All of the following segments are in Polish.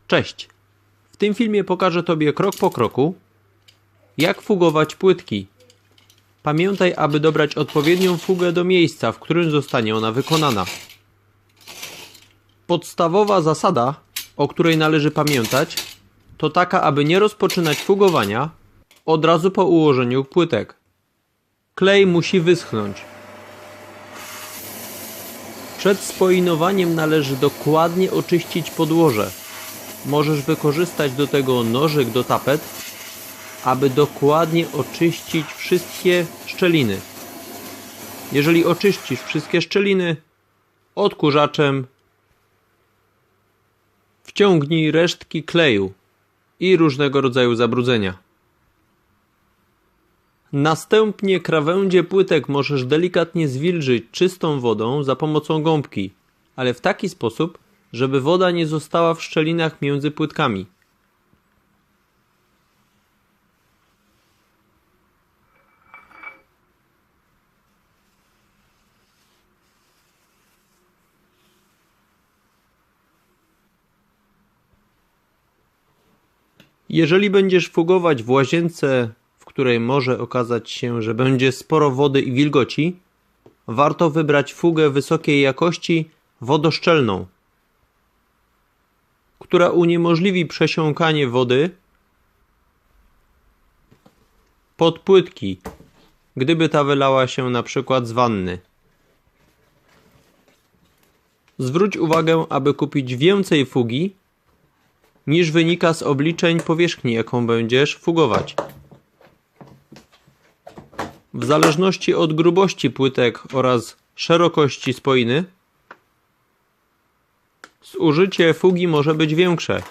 Cześć! W tym filmie pokażę Tobie krok po kroku, jak fugować płytki. Pamiętaj, aby dobrać odpowiednią fugę do miejsca, w którym zostanie ona wykonana. Podstawowa zasada, o której należy pamiętać, to taka, aby nie rozpoczynać fugowania od razu po ułożeniu płytek. Klej musi wyschnąć. Przed spoinowaniem należy dokładnie oczyścić podłoże. Możesz wykorzystać do tego nożyk do tapet, aby dokładnie oczyścić wszystkie szczeliny. Jeżeli oczyścisz wszystkie szczeliny, odkurzaczem wciągnij resztki kleju i różnego rodzaju zabrudzenia. Następnie krawędzie płytek możesz delikatnie zwilżyć czystą wodą za pomocą gąbki, ale w taki sposób, żeby woda nie została w szczelinach między płytkami. Jeżeli będziesz fugować w łazience, w której może okazać się, że będzie sporo wody i wilgoci, warto wybrać fugę wysokiej jakości wodoszczelną, która uniemożliwi przesiąkanie wody pod płytki, gdyby ta wylała się na przykład z wanny. Zwróć uwagę, aby kupić więcej fugi, niż wynika z obliczeń powierzchni, jaką będziesz fugować. W zależności od grubości płytek oraz szerokości spoiny, zużycie fugi może być większe.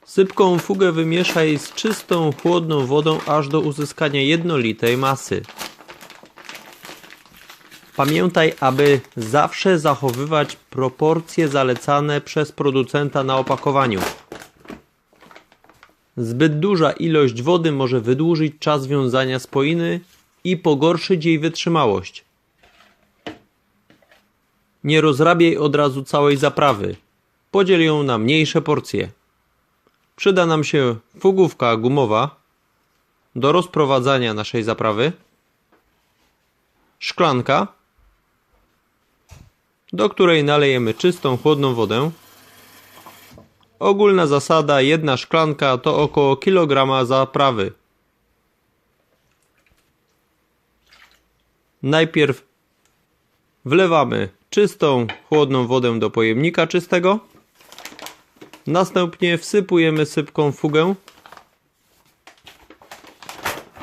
Sypką fugę wymieszaj z czystą, chłodną wodą aż do uzyskania jednolitej masy. Pamiętaj, aby zawsze zachowywać proporcje zalecane przez producenta na opakowaniu. Zbyt duża ilość wody może wydłużyć czas wiązania spoiny i pogorszyć jej wytrzymałość. Nie rozrabiaj od razu całej zaprawy. Podziel ją na mniejsze porcje. Przyda nam się fugówka gumowa do rozprowadzania naszej zaprawy, szklanka, do której nalejemy czystą, chłodną wodę. Ogólna zasada: jedna szklanka to około kilograma zaprawy. Najpierw wlewamy czystą, chłodną wodę do pojemnika czystego. Następnie wsypujemy sypką fugę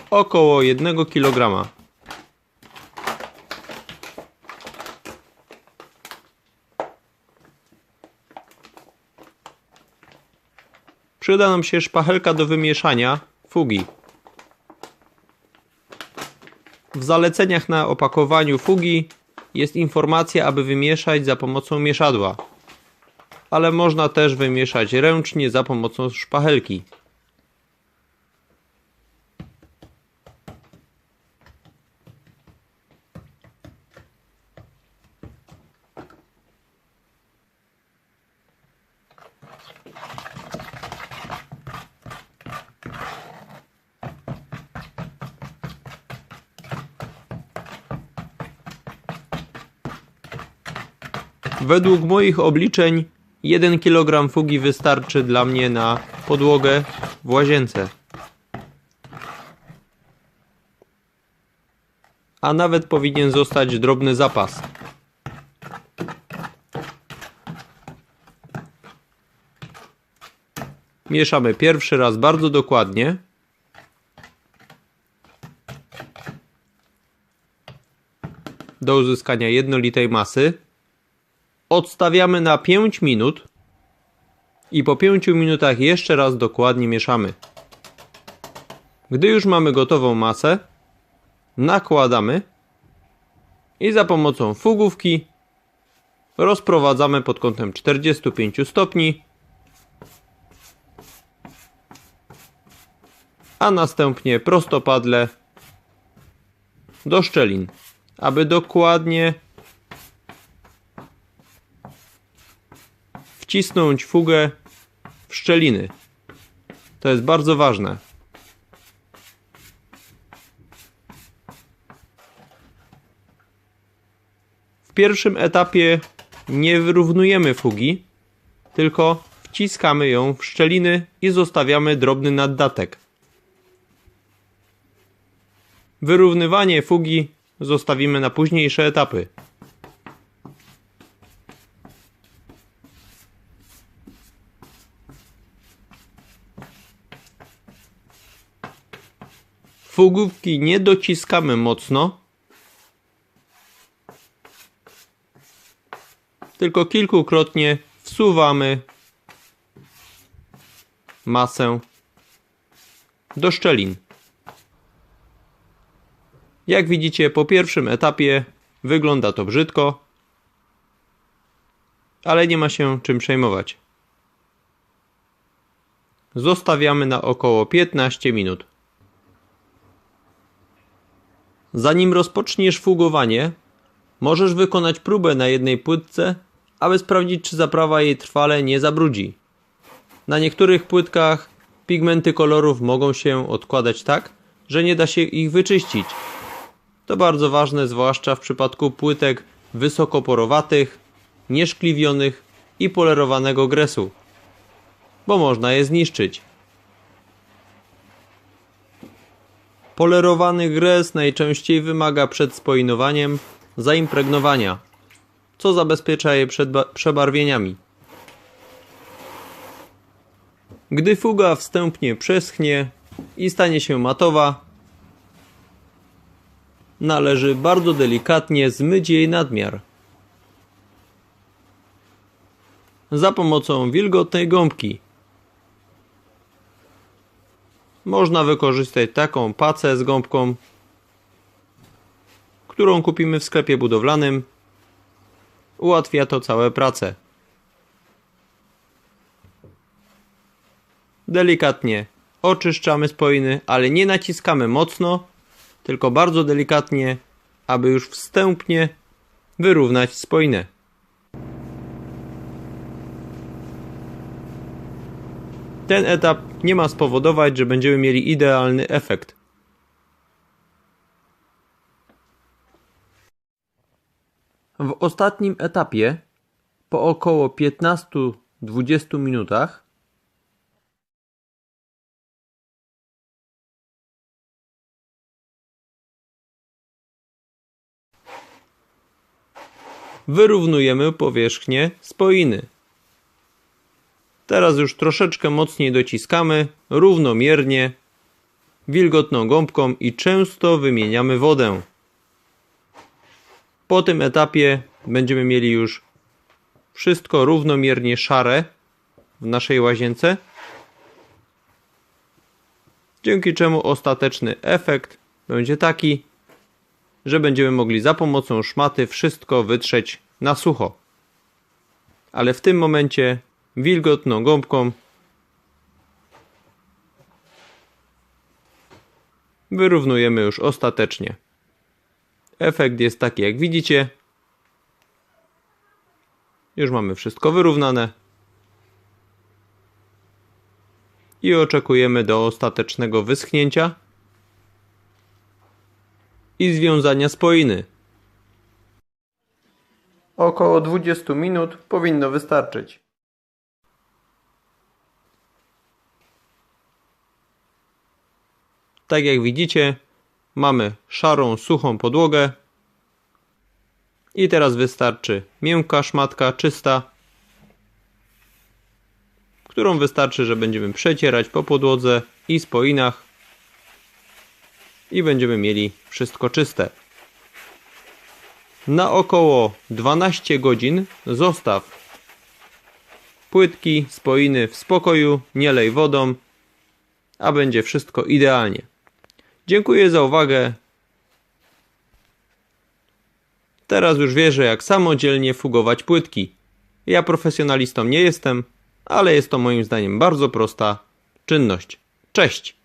około 1 kg. Przyda nam się szpachelka do wymieszania fugi. W zaleceniach na opakowaniu fugi jest informacja, aby wymieszać za pomocą mieszadła, ale można też wymieszać ręcznie za pomocą szpachelki. Według moich obliczeń 1 kg fugi wystarczy dla mnie na podłogę w łazience. A nawet powinien zostać drobny zapas. Mieszamy pierwszy raz bardzo dokładnie. Do uzyskania jednolitej masy. Odstawiamy na 5 minut i po 5 minutach jeszcze raz dokładnie mieszamy. Gdy już mamy gotową masę, nakładamy i za pomocą fugówki rozprowadzamy pod kątem 45 stopni, a następnie prostopadle do szczelin, aby dokładnie wcisnąć fugę w szczeliny. To jest bardzo ważne. W pierwszym etapie nie wyrównujemy fugi, tylko wciskamy ją w szczeliny i zostawiamy drobny naddatek. Wyrównywanie fugi zostawimy na późniejsze etapy. Fugówki nie dociskamy mocno, tylko kilkukrotnie wsuwamy masę do szczelin. Jak widzicie, po pierwszym etapie wygląda to brzydko, ale nie ma się czym przejmować. Zostawiamy na około 15 minut. Zanim rozpoczniesz fugowanie, możesz wykonać próbę na jednej płytce, aby sprawdzić, czy zaprawa jej trwale nie zabrudzi. Na niektórych płytkach pigmenty kolorów mogą się odkładać tak, że nie da się ich wyczyścić. To bardzo ważne, zwłaszcza w przypadku płytek wysokoporowatych, nieszkliwionych i polerowanego gresu, bo można je zniszczyć. Polerowany gres najczęściej wymaga przed spoinowaniem zaimpregnowania, co zabezpiecza je przed przebarwieniami. Gdy fuga wstępnie przeschnie i stanie się matowa, należy bardzo delikatnie zmyć jej nadmiar za pomocą wilgotnej gąbki. Można wykorzystać taką pacę z gąbką, którą kupimy w sklepie budowlanym. Ułatwia to całe prace. Delikatnie oczyszczamy spoiny, ale nie naciskamy mocno, tylko bardzo delikatnie, aby już wstępnie wyrównać spoinę. Ten etap nie ma spowodować, że będziemy mieli idealny efekt. W ostatnim etapie, po około 15-20 minutach, wyrównujemy powierzchnię spoiny. Teraz już troszeczkę mocniej dociskamy, równomiernie, wilgotną gąbką i często wymieniamy wodę. Po tym etapie będziemy mieli już wszystko równomiernie szare w naszej łazience, dzięki czemu ostateczny efekt będzie taki, że będziemy mogli za pomocą szmaty wszystko wytrzeć na sucho. Ale w tym momencie wilgotną gąbką wyrównujemy już ostatecznie. Efekt jest taki, jak widzicie. Już mamy wszystko wyrównane. I oczekujemy do ostatecznego wyschnięcia i związania spoiny. Około 20 minut powinno wystarczyć. Tak jak widzicie, mamy szarą, suchą podłogę i teraz wystarczy miękka szmatka, czysta, którą wystarczy, że będziemy przecierać po podłodze i spoinach i będziemy mieli wszystko czyste. Na około 12 godzin zostaw płytki, spoiny w spokoju, nie lej wodą, a będzie wszystko idealnie. Dziękuję za uwagę. Teraz już wierzę, jak samodzielnie fugować płytki. Ja profesjonalistą nie jestem, ale jest to moim zdaniem bardzo prosta czynność. Cześć!